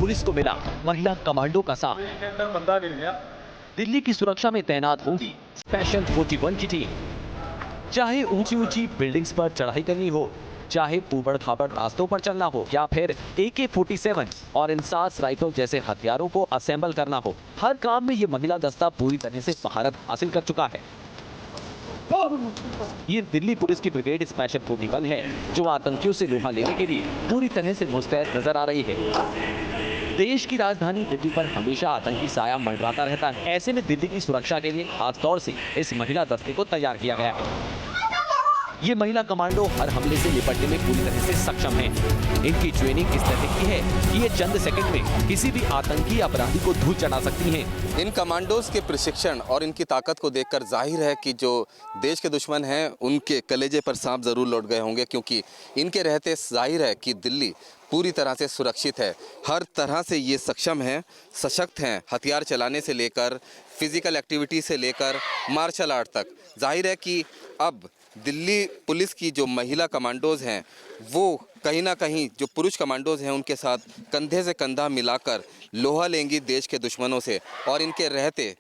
Police को मिला महिला कमांडो का साथ। बंदा मिल गया। दिल्ली की सुरक्षा में तैनात होगी स्पेशल 41 की टीम। चाहे ऊंची ऊंची बिल्डिंग्स पर चढ़ाई करनी हो, चाहे ऊबड़ खाबड़ रास्तों पर चलना हो, या फिर AK-47 और इंसास राइफल जैसे हथियारों को असेंबल करना हो, हर काम में ये महिला दस्ता पूरी तरह से महारत हासिल कर चुका है। ये दिल्ली पुलिस की ब्रिगेड स्पेशल 41 है, जो आतंकियों से लोहा लेने के लिए पूरी तरह से मुस्तैद नजर आ रही है। देश की राजधानी दिल्ली पर हमेशा आतंकी साया मंडराता रहता है। ऐसे में दिल्ली की सुरक्षा के लिए खास तौर से इस महिला दस्ते को तैयार किया गया है। ये महिला कमांडो हर हमले से निपटने में पूरी तरह से सक्षम हैं। इनकी ट्रेनिंग इस तरह की है कि ये चंद सेकंड में किसी भी आतंकी अपराधी को धूल चढ़ा सकती हैं। इन कमांडोज के प्रशिक्षण और इनकी ताकत को देखकर जाहिर है कि जो देश के दुश्मन हैं उनके कलेजे पर सांप जरूर लौट गए होंगे, क्योंकि इनके रहते जाहिर है कि दिल्ली पूरी तरह से सुरक्षित है। हर तरह से ये सक्षम हैं, सशक्त हैं, हथियार चलाने से लेकर फिजिकल एक्टिविटी से लेकर मार्शल आर्ट तक। जाहिर है कि अब दिल्ली पुलिस की जो महिला कमांडोज़ हैं वो कहीं ना कहीं जो पुरुष कमांडोज़ हैं उनके साथ कंधे से कंधा मिलाकर लोहा लेंगी देश के दुश्मनों से, और इनके रहते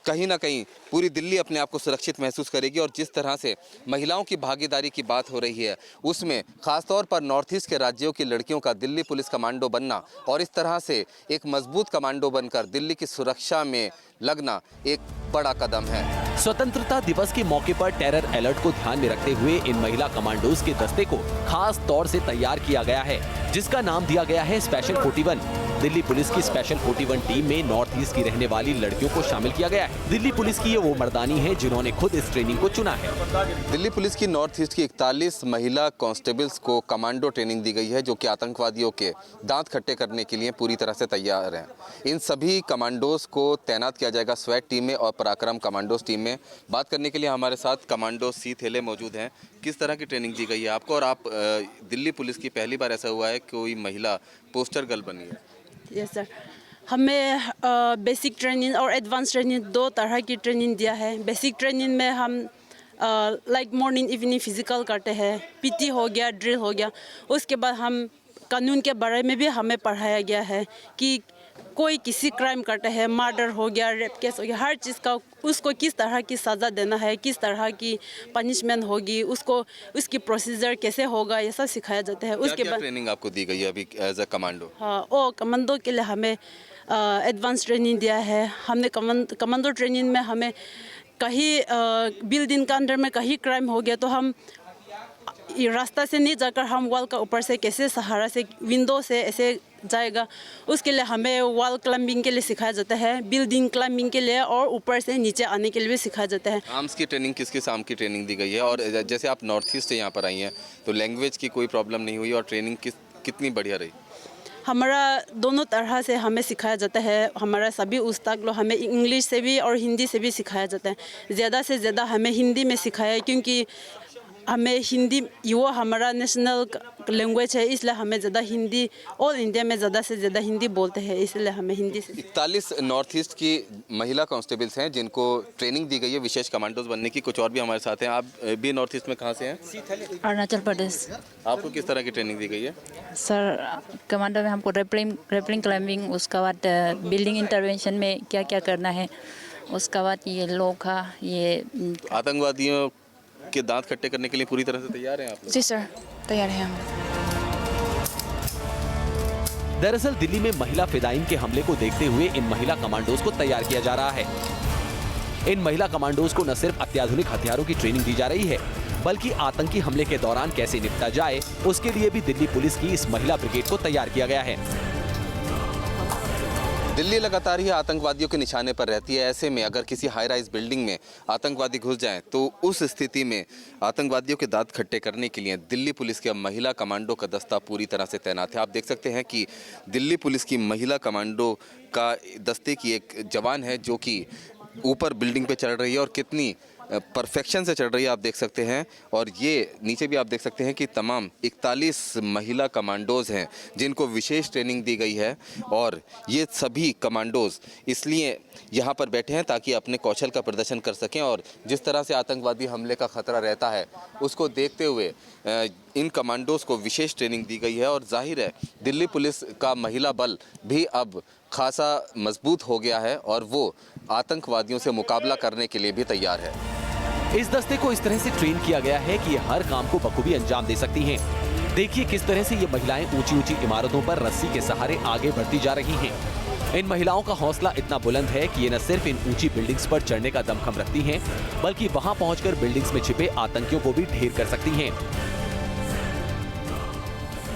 कहीं ना कहीं पूरी दिल्ली अपने आप को सुरक्षित महसूस करेगी। और जिस तरह से महिलाओं की भागीदारी की बात हो रही है, उसमें खासतौर पर नॉर्थ ईस्ट के राज्यों की लड़कियों का दिल्ली पुलिस कमांडो बनना और इस तरह से एक मजबूत कमांडो बनकर दिल्ली की सुरक्षा में लगना एक बड़ा कदम है। स्वतंत्रता दिवस के मौके पर टेरर अलर्ट को ध्यान में रखते हुए इन महिला कमांडोज के दस्ते को खास तौर से तैयार किया गया है, जिसका नाम दिया गया है स्पेशल 41। दिल्ली पुलिस की स्पेशल 41 टीम में नॉर्थ ईस्ट की रहने वाली लड़कियों को शामिल किया गया है। दिल्ली पुलिस की ये वो मर्दानी है जिन्होंने खुद इस ट्रेनिंग को चुना है। दिल्ली पुलिस की नॉर्थ ईस्ट की 41 महिला कांस्टेबल्स को कमांडो ट्रेनिंग दी गई है, जो कि आतंकवादियों के दांत खट्टे करने के लिए पूरी तरह से तैयार हैं। इन सभी कमांडोज को तैनात किया जाएगा स्वैट टीम में और पराक्रम कमांडोज टीम में। बात करने के लिए हमारे साथ कमांडो सी थेले मौजूद हैं। किस तरह की ट्रेनिंग दी गई है आपको, और आप दिल्ली पुलिस की पहली बार ऐसा हुआ है कोई महिला पोस्टर गर्ल बनी है? यस सर, हमें बेसिक ट्रेनिंग और एडवांस ट्रेनिंग दो तरह की ट्रेनिंग दिया है। बेसिक ट्रेनिंग में हम लाइक मॉर्निंग इवनिंग फिजिकल करते हैं, PT हो गया, ड्रिल हो गया। उसके बाद हम कानून के बारे में भी हमें पढ़ाया गया है कि कोई किसी क्राइम करता है, मर्डर हो गया, रेप केस हो गया, हर चीज़ का उसको किस तरह की सज़ा देना है, किस तरह की पनिशमेंट होगी, उसको उसकी प्रोसीजर कैसे होगा, ये सब सिखाया जाता है। उसके बाद ट्रेनिंग आपको दी गई है अभी एज अ कमांडो? हाँ, वो कमांडो के लिए हमें एडवांस ट्रेनिंग दिया है। हमने कमांडो ट्रेनिंग में हमें कहीं बिल्डिंग का अंदर में कहीं क्राइम हो गया तो हम रास्ता से नहीं जाकर हम वॉल का ऊपर से कैसे सहारा से विंडो से ऐसे जाएगा, उसके लिए हमें वॉल क्लाइंबिंग के लिए सिखाया जाता है, बिल्डिंग क्लाइंबिंग के लिए और ऊपर से नीचे आने के लिए भी सिखाया जाता है। आर्म्स की ट्रेनिंग, किस किस आर्म की ट्रेनिंग दी गई है? और जैसे आप नॉर्थ ईस्ट से यहाँ पर आई हैं तो लैंग्वेज की कोई प्रॉब्लम नहीं हुई, और ट्रेनिंग कितनी बढ़िया रही? हमारा दोनों तरह से हमें सिखाया जाता है। हमारा सभी उस्ताद लोग हमें इंग्लिश से भी और हिंदी से भी सिखाया जाता है। ज़्यादा से ज़्यादा हमें हिंदी में सिखाया है, क्योंकि हमें हिंदी वो हमारा नेशनल लैंग्वेज है, इसलिए हमें ज़्यादा हिंदी, ऑल इंडिया में ज़्यादा से ज़्यादा हिंदी बोलते हैं, इसलिए हमें हिंदी से। 41 नॉर्थ ईस्ट की महिला कांस्टेबल्स हैं जिनको ट्रेनिंग दी गई है विशेष कमांडोज बनने की। कुछ और भी हमारे साथ हैं। आप भी नॉर्थ ईस्ट में कहाँ से हैं? अरुणाचल प्रदेश। आपको किस तरह की ट्रेनिंग दी गई है? सर, कमांडो में हमको रेपलिंग क्लाइंबिंग, उसके बाद बिल्डिंग इंटरवेंशन में क्या क्या करना है, उसके बाद ये लोहा, ये आतंकवादियों के दांत खट्टे करने के लिए पूरी तरह से तैयार हैं आप? जी सर, तैयार हैं हम। दरअसल दिल्ली में महिला फिदाइन के हमले को देखते हुए इन महिला कमांडोज को तैयार किया जा रहा है। इन महिला कमांडोज को न सिर्फ अत्याधुनिक हथियारों की ट्रेनिंग दी जा रही है, बल्कि आतंकी हमले के दौरान कैसे निपटा जाए उसके लिए भी दिल्ली पुलिस की इस महिला ब्रिगेड को तैयार किया गया है। दिल्ली लगातार ही आतंकवादियों के निशाने पर रहती है। ऐसे में अगर किसी हाई राइज बिल्डिंग में आतंकवादी घुस जाएं तो उस स्थिति में आतंकवादियों के दांत खट्टे करने के लिए दिल्ली पुलिस के महिला कमांडो का दस्ता पूरी तरह से तैनात है। आप देख सकते हैं कि दिल्ली पुलिस की महिला कमांडो का दस्ते की एक जवान है जो कि ऊपर बिल्डिंग पे चढ़ रही है, और कितनी परफेक्शन से चढ़ रही है, आप देख सकते हैं। और ये नीचे भी आप देख सकते हैं कि तमाम 41 महिला कमांडोज़ हैं जिनको विशेष ट्रेनिंग दी गई है। और ये सभी कमांडोज़ इसलिए यहाँ पर बैठे हैं ताकि अपने कौशल का प्रदर्शन कर सकें। और जिस तरह से आतंकवादी हमले का खतरा रहता है उसको देखते हुए इन कमांडोज़ को विशेष ट्रेनिंग दी गई है। और जाहिर है दिल्ली पुलिस का महिला बल भी अब खासा मजबूत हो गया है और वो आतंकवादियों से मुकाबला करने के लिए भी तैयार है। इस दस्ते को इस तरह से ट्रेन किया गया है कि ये हर काम को बखूबी अंजाम दे सकती हैं। देखिए किस तरह से ये महिलाएं ऊंची ऊंची इमारतों पर रस्सी के सहारे आगे बढ़ती जा रही हैं। इन महिलाओं का हौसला इतना बुलंद है कि ये न सिर्फ इन ऊंची बिल्डिंग्स पर चढ़ने का दमखम रखती हैं, बल्कि वहां पहुंचकर बिल्डिंग्स में छिपे आतंकियों को भी ढेर कर सकती हैं।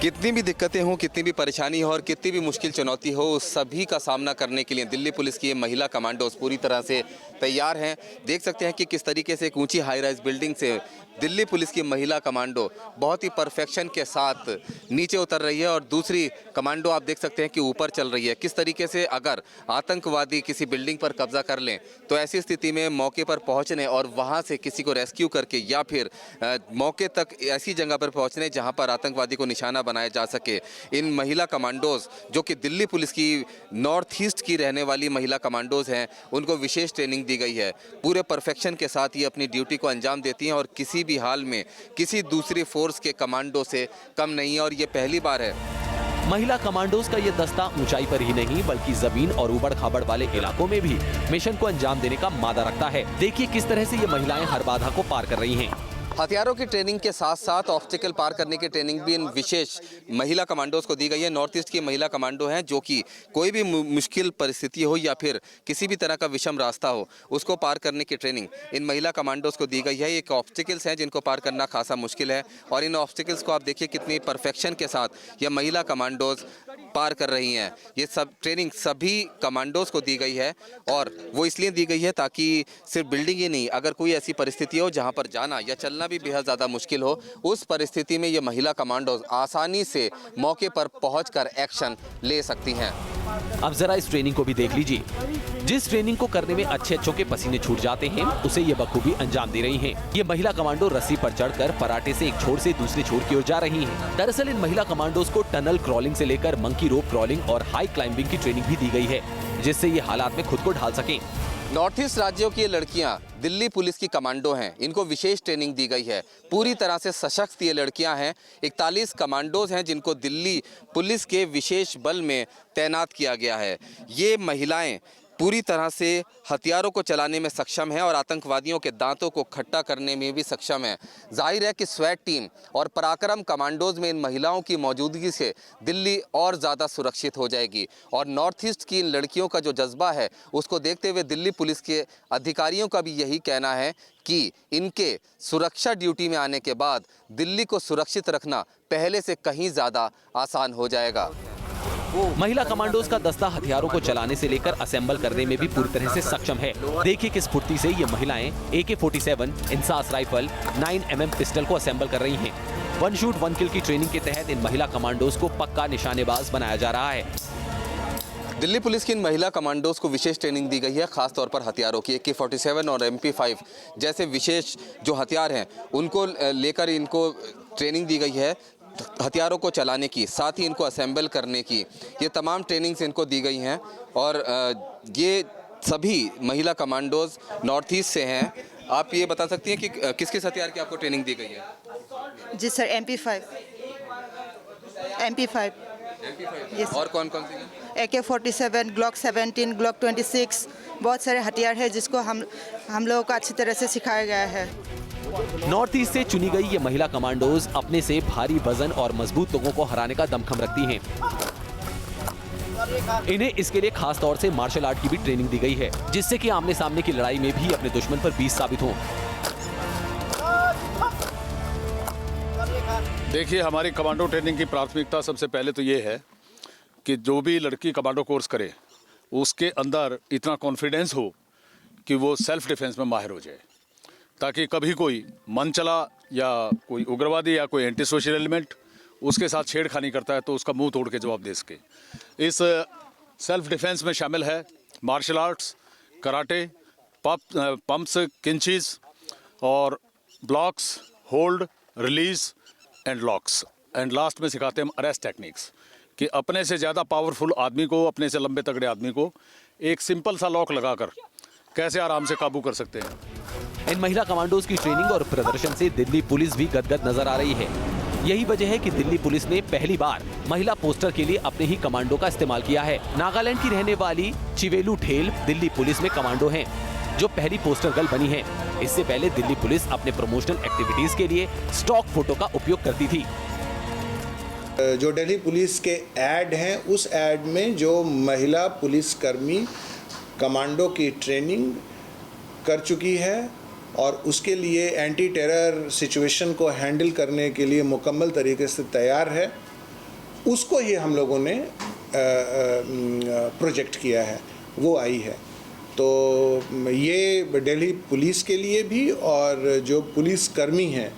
कितनी भी दिक्कतें हों, कितनी भी परेशानी हो और कितनी भी मुश्किल चुनौती हो, उस सभी का सामना करने के लिए दिल्ली पुलिस की ये महिला कमांडोज पूरी तरह से तैयार हैं। देख सकते हैं कि किस तरीके से एक ऊंची हाई राइज बिल्डिंग से दिल्ली पुलिस की महिला कमांडो बहुत ही परफेक्शन के साथ नीचे उतर रही है और दूसरी कमांडो आप देख सकते हैं कि ऊपर चल रही है। किस तरीके से अगर आतंकवादी किसी बिल्डिंग पर कब्जा कर लें तो ऐसी स्थिति में मौके पर पहुंचने और वहां से किसी को रेस्क्यू करके या फिर मौके तक ऐसी जगह पर पहुंचने जहां पर आतंकवादी को निशाना बनाया जा सके, इन महिला कमांडोज जो कि दिल्ली पुलिस की नॉर्थ ईस्ट की रहने वाली महिला कमांडोज हैं, उनको विशेष ट्रेनिंग दी गई है। पूरे परफेक्शन के साथ ये अपनी ड्यूटी को अंजाम देती हैं और किसी भी हाल में किसी दूसरी फोर्स के कमांडो से कम नहीं है। और ये पहली बार है महिला कमांडोज का ये दस्ता ऊंचाई पर ही नहीं बल्कि जमीन और उबड़ खाबड़ वाले इलाकों में भी मिशन को अंजाम देने का मादा रखता है। देखिए किस तरह से ये महिलाएं हर बाधा को पार कर रही हैं। हथियारों की ट्रेनिंग के साथ साथ ऑब्स्टिकल पार करने की ट्रेनिंग भी इन विशेष महिला कमांडोज को दी गई है। नॉर्थ ईस्ट की महिला कमांडो हैं जो कि कोई भी मुश्किल परिस्थिति हो या फिर किसी भी तरह का विषम रास्ता हो उसको पार करने की ट्रेनिंग इन महिला कमांडोज को दी गई है। एक ऑब्स्टिकल्स हैं जिनको पार करना खासा मुश्किल है और इन ऑब्स्टिकल्स को आप देखिए कितनी परफेक्शन के साथ ये महिला कमांडोज पार कर रही हैं। ये सब ट्रेनिंग सभी कमांडोज को दी गई है और वो इसलिए दी गई है ताकि सिर्फ बिल्डिंग ही नहीं, अगर कोई ऐसी परिस्थिति हो जहाँ पर जाना या चलना भी बेहद ज़्यादा मुश्किल हो, उस परिस्थिति में ये महिला कमांडोज आसानी से मौके पर पहुंचकर एक्शन ले सकती हैं। अब जरा इस ट्रेनिंग को भी देख लीजिए। जिस ट्रेनिंग को करने में अच्छे के पसीने छूट जाते हैं उसे ये बखूबी अंजाम दे रही हैं। ये महिला कमांडो रस्सी पर चढ़कर पराठे से एक छोर से दूसरे छोर की ओर जा रही हैं। दरअसल इन महिला कमांडोज को टनल क्रॉलिंग से लेकर मंकी रोप क्रॉलिंग और हाई क्लाइंबिंग की ट्रेनिंग भी दी गई है जिससे ये हालात में खुद को ढाल सकें। नॉर्थ ईस्ट राज्यों की ये लड़कियां दिल्ली पुलिस की कमांडो हैं, इनको विशेष ट्रेनिंग दी गई है। पूरी तरह से सशक्त ये लड़कियां हैं। 41 कमांडोज हैं जिनको दिल्ली पुलिस के विशेष बल में तैनात किया गया है। ये महिलाएं पूरी तरह से हथियारों को चलाने में सक्षम है और आतंकवादियों के दांतों को खट्टा करने में भी सक्षम है। जाहिर है कि स्वैट टीम और पराक्रम कमांडोज में इन महिलाओं की मौजूदगी से दिल्ली और ज़्यादा सुरक्षित हो जाएगी। और नॉर्थ ईस्ट की इन लड़कियों का जो जज्बा है उसको देखते हुए दिल्ली पुलिस के अधिकारियों का भी यही कहना है कि इनके सुरक्षा ड्यूटी में आने के बाद दिल्ली को सुरक्षित रखना पहले से कहीं ज़्यादा आसान हो जाएगा। महिला कमांडोज का दस्ता हथियारों को चलाने से लेकर असेंबल करने में भी पूरी तरह से सक्षम है। देखिए किस फुर्ती से ये महिलाएं AK-47 INSAS rifle 9mm pistol को असेंबल कर रही हैं। 1 शूट 1 किल की ट्रेनिंग के तहत इन महिला कमांडोज को पक्का निशानेबाज बनाया जा रहा है। दिल्ली पुलिस की इन महिला कमांडोज को विशेष ट्रेनिंग दी गई है, खासतौर पर हथियारों की। AK-47 और MP5 जैसे विशेष जो हथियार हैं उनको लेकर इनको ट्रेनिंग दी गई है, हथियारों को चलाने की, साथ ही इनको असेंबल करने की। ये तमाम ट्रेनिंग्स इनको दी गई हैं और ये सभी महिला कमांडोज नॉर्थ ईस्ट से हैं। आप ये बता सकती हैं कि किस किस हथियार की आपको ट्रेनिंग दी गई है? जी सर, MP5 yes. और कौन कौन सी हैं? AK-47, Glock 17, Glock 26, बहुत सारे हथियार हैं जिसको हम लोगों को अच्छी तरह से सिखाया गया है। नॉर्थ ईस्ट से चुनी गई ये महिला कमांडोज अपने से भारी वजन और मजबूत लोगों को हराने का दमखम रखती हैं। इन्हें इसके लिए खास तौर से मार्शल आर्ट की भी ट्रेनिंग दी गई है जिससे कि आमने सामने की लड़ाई में भी अपने दुश्मन पर बीस साबित हों। देखिए, हमारी कमांडो ट्रेनिंग की प्राथमिकता सबसे पहले तो ये है कि जो भी लड़की कमांडो कोर्स करे उसके अंदर इतना कॉन्फिडेंस हो कि वो सेल्फ डिफेंस में माहिर हो जाए, ताकि कभी कोई मन चला या कोई उग्रवादी या कोई एंटी सोशल एलिमेंट उसके साथ छेड़खानी करता है तो उसका मुंह तोड़ के जवाब दे सके। इस सेल्फ डिफेंस में शामिल है मार्शल आर्ट्स, कराटे, पंप्स, किंचीज और blocks, hold, release and locks, and last में सिखाते हैं हम अरेस्ट टेक्निक्स, कि अपने से ज़्यादा पावरफुल आदमी को, अपने से लंबे तगड़े आदमी को एक सिंपल सा लॉक लगाकर कैसे आराम से काबू कर सकते हैं। इन महिला कमांडोज की ट्रेनिंग और प्रदर्शन से दिल्ली पुलिस भी गदगद नजर आ रही है। यही वजह है कि दिल्ली पुलिस ने पहली बार महिला पोस्टर के लिए अपने ही कमांडो का इस्तेमाल किया है। नागालैंड की रहने वाली चिवेलू ठेल दिल्ली पुलिस में कमांडो हैं, जो पहली पोस्टर गर्ल बनी है। इससे पहले दिल्ली पुलिस अपने प्रमोशनल एक्टिविटीज के लिए स्टॉक फोटो का उपयोग करती थी। जो दिल्ली पुलिस के ऐड हैं, उस ऐड में जो महिला पुलिसकर्मी कमांडो की ट्रेनिंग कर चुकी है और उसके लिए एंटी टेरर सिचुएशन को हैंडल करने के लिए मुकम्मल तरीके से तैयार है, उसको ही हम लोगों ने प्रोजेक्ट किया है, वो आई है। तो ये दिल्ली पुलिस के लिए भी और जो पुलिसकर्मी हैं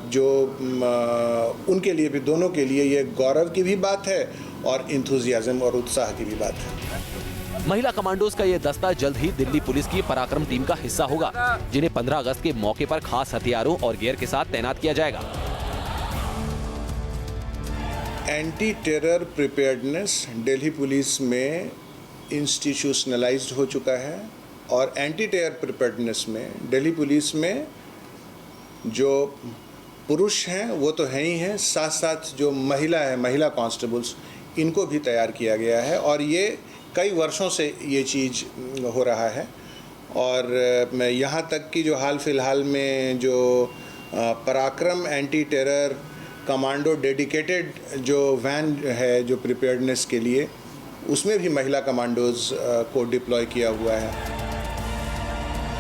जो उनके लिए भी, दोनों के लिए ये गौरव की भी बात है और इंथुजियाज्म और उत्साह की भी बात है। महिला कमांडोज का ये दस्ता जल्द ही दिल्ली पुलिस की पराक्रम टीम का हिस्सा होगा, जिन्हें 15 अगस्त के मौके पर खास हथियारों और गियर के साथ तैनात किया जाएगा। Anti terror preparedness Delhi police में इंस्टीट्यूशनलाइज्ड हो चुका है और एंटी टेरर प्रिपेयर्डनेस में दिल्ली पुलिस में जो पुरुष हैं वो तो हैं ही हैं, साथ साथ जो महिला है, महिला कांस्टेबल्स, इनको भी तैयार किया गया है और ये कई वर्षों से ये चीज़ हो रहा है। और यहाँ तक कि जो हाल फिलहाल में जो पराक्रम एंटी टेरर कमांडो डेडिकेटेड जो वैन है जो प्रिपेयर्डनेस के लिए, उसमें भी महिला कमांडोज को डिप्लॉय किया हुआ है।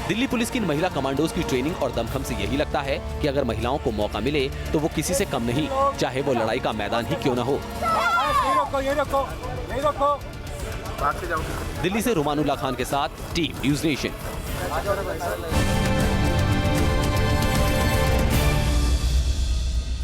दिल्ली पुलिस की इन महिला कमांडोज की ट्रेनिंग और दमखम से यही लगता है कि अगर महिलाओं को मौका मिले तो वो किसी से कम नहीं, चाहे वो लड़ाई का मैदान ही क्यों न हो। दिल्ली से रुमानुल्लाह खान के साथ टीम न्यूज़ नेशन।